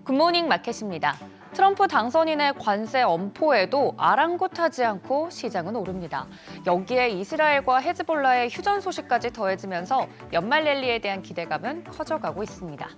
굿모닝 마켓입니다. 트럼프 당선인의 관세 엄포에도 아랑곳하지 않고 시장은 오릅니다. 여기에 이스라엘과 헤즈볼라의 휴전 소식까지 더해지면서 연말 랠리에 대한 기대감은 커져가고 있습니다.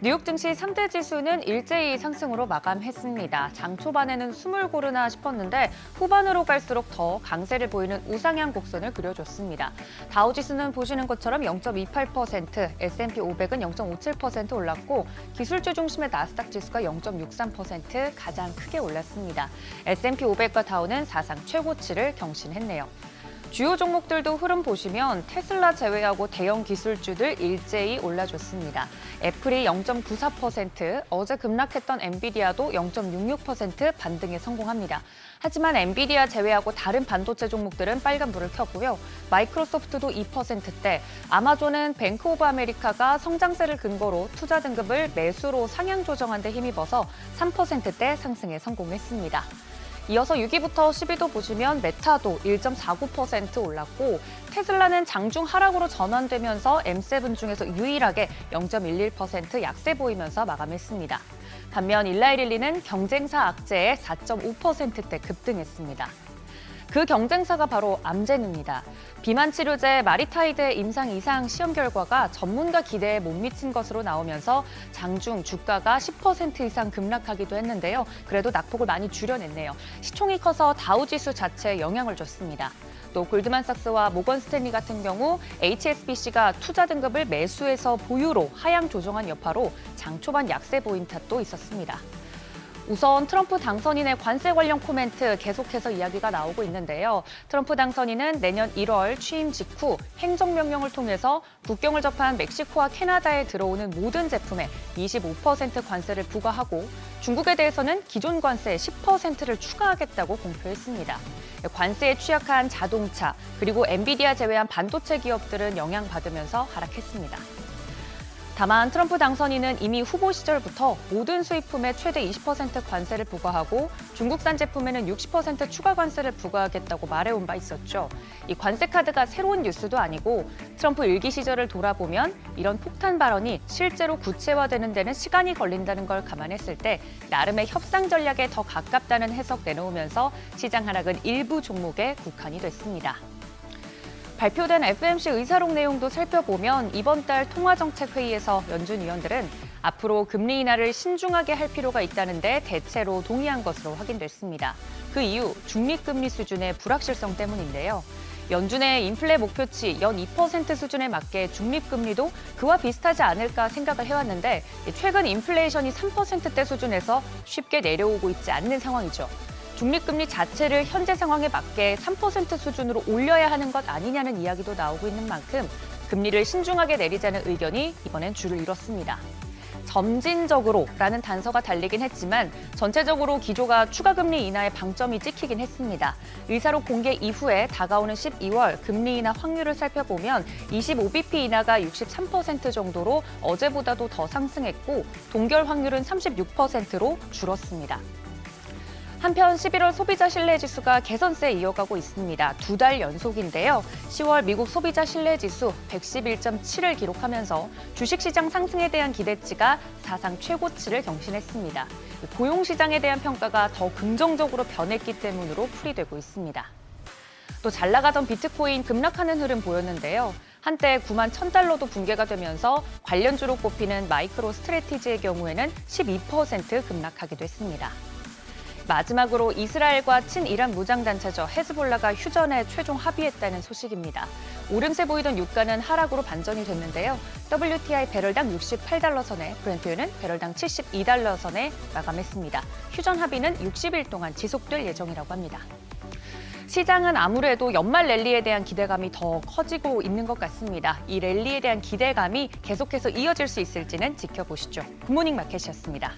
뉴욕 증시 3대 지수는 일제히 상승으로 마감했습니다. 장 초반에는 숨을 고르나 싶었는데 후반으로 갈수록 더 강세를 보이는 우상향 곡선을 그려줬습니다. 다우 지수는 보시는 것처럼 0.28%, S&P 500은 0.57% 올랐고 기술주 중심의 나스닥 지수가 0.63% 가장 크게 올랐습니다. S&P 500과 다우는 사상 최고치를 경신했네요. 주요 종목들도 흐름 보시면 테슬라 제외하고 대형 기술주들 일제히 올라줬습니다. 애플이 0.94%, 어제 급락했던 엔비디아도 0.66% 반등에 성공합니다. 하지만 엔비디아 제외하고 다른 반도체 종목들은 빨간불을 켰고요. 마이크로소프트도 2%대, 아마존은 뱅크 오브 아메리카가 성장세를 근거로 투자 등급을 매수로 상향 조정한 데 힘입어서 3%대 상승에 성공했습니다. 이어서 6위부터 10위도 보시면 메타도 1.49% 올랐고 테슬라는 장중 하락으로 전환되면서 M7 중에서 유일하게 0.11% 약세 보이면서 마감했습니다. 반면 일라이릴리는 경쟁사 악재에 4.5%대 급등했습니다. 그 경쟁사가 바로 암젠입니다. 비만 치료제 마리타이드의 임상 이상 시험 결과가 전문가 기대에 못 미친 것으로 나오면서 장중 주가가 10% 이상 급락하기도 했는데요. 그래도 낙폭을 많이 줄여냈네요. 시총이 커서 다우지수 자체에 영향을 줬습니다. 또 골드만삭스와 모건 스탠리 같은 경우 HSBC가 투자 등급을 매수해서 보유로 하향 조정한 여파로 장 초반 약세 보인 탓도 있었습니다. 우선 트럼프 당선인의 관세 관련 코멘트 계속해서 이야기가 나오고 있는데요. 트럼프 당선인은 내년 1월 취임 직후 행정명령을 통해서 국경을 접한 멕시코와 캐나다에 들어오는 모든 제품에 25% 관세를 부과하고 중국에 대해서는 기존 관세 10%를 추가하겠다고 공표했습니다. 관세에 취약한 자동차 그리고 엔비디아 제외한 반도체 기업들은 영향받으면서 하락했습니다. 다만 트럼프 당선인은 이미 후보 시절부터 모든 수입품에 최대 20% 관세를 부과하고 중국산 제품에는 60% 추가 관세를 부과하겠다고 말해온 바 있었죠. 이 관세 카드가 새로운 뉴스도 아니고 트럼프 일기 시절을 돌아보면 이런 폭탄 발언이 실제로 구체화되는 데는 시간이 걸린다는 걸 감안했을 때 나름의 협상 전략에 더 가깝다는 해석 내놓으면서 시장 하락은 일부 종목에 국한이 됐습니다. 발표된 FOMC 의사록 내용도 살펴보면 이번 달 통화정책회의에서 연준 위원들은 앞으로 금리 인하를 신중하게 할 필요가 있다는데 대체로 동의한 것으로 확인됐습니다. 그 이유 중립금리 수준의 불확실성 때문인데요. 연준의 인플레 목표치 연 2% 수준에 맞게 중립금리도 그와 비슷하지 않을까 생각을 해왔는데 최근 인플레이션이 3%대 수준에서 쉽게 내려오고 있지 않는 상황이죠. 중립금리 자체를 현재 상황에 맞게 3% 수준으로 올려야 하는 것 아니냐는 이야기도 나오고 있는 만큼 금리를 신중하게 내리자는 의견이 이번엔 줄을 이뤘습니다. 점진적으로라는 단서가 달리긴 했지만 전체적으로 기조가 추가 금리 인하에 방점이 찍히긴 했습니다. 의사록 공개 이후에 다가오는 12월 금리 인하 확률을 살펴보면 25bp 인하가 63% 정도로 어제보다도 더 상승했고 동결 확률은 36%로 줄었습니다. 한편 11월 소비자 신뢰지수가 개선세 이어가고 있습니다. 2달 연속인데요. 10월 미국 소비자 신뢰지수 111.7을 기록하면서 주식시장 상승에 대한 기대치가 사상 최고치를 경신했습니다. 고용시장에 대한 평가가 더 긍정적으로 변했기 때문으로 풀이되고 있습니다. 또 잘 나가던 비트코인 급락하는 흐름 보였는데요. 한때 9만 1,000달러도 붕괴가 되면서 관련주로 꼽히는 마이크로 스트래티지의 경우에는 12% 급락하기도 했습니다. 마지막으로 이스라엘과 친이란 무장단체죠. 헤즈볼라가 휴전에 최종 합의했다는 소식입니다. 오름세 보이던 유가는 하락으로 반전이 됐는데요. WTI 배럴당 68달러 선에, 브렌트유는 배럴당 72달러 선에 마감했습니다. 휴전 합의는 60일 동안 지속될 예정이라고 합니다. 시장은 아무래도 연말 랠리에 대한 기대감이 더 커지고 있는 것 같습니다. 이 랠리에 대한 기대감이 계속해서 이어질 수 있을지는 지켜보시죠. 굿모닝 마켓이었습니다.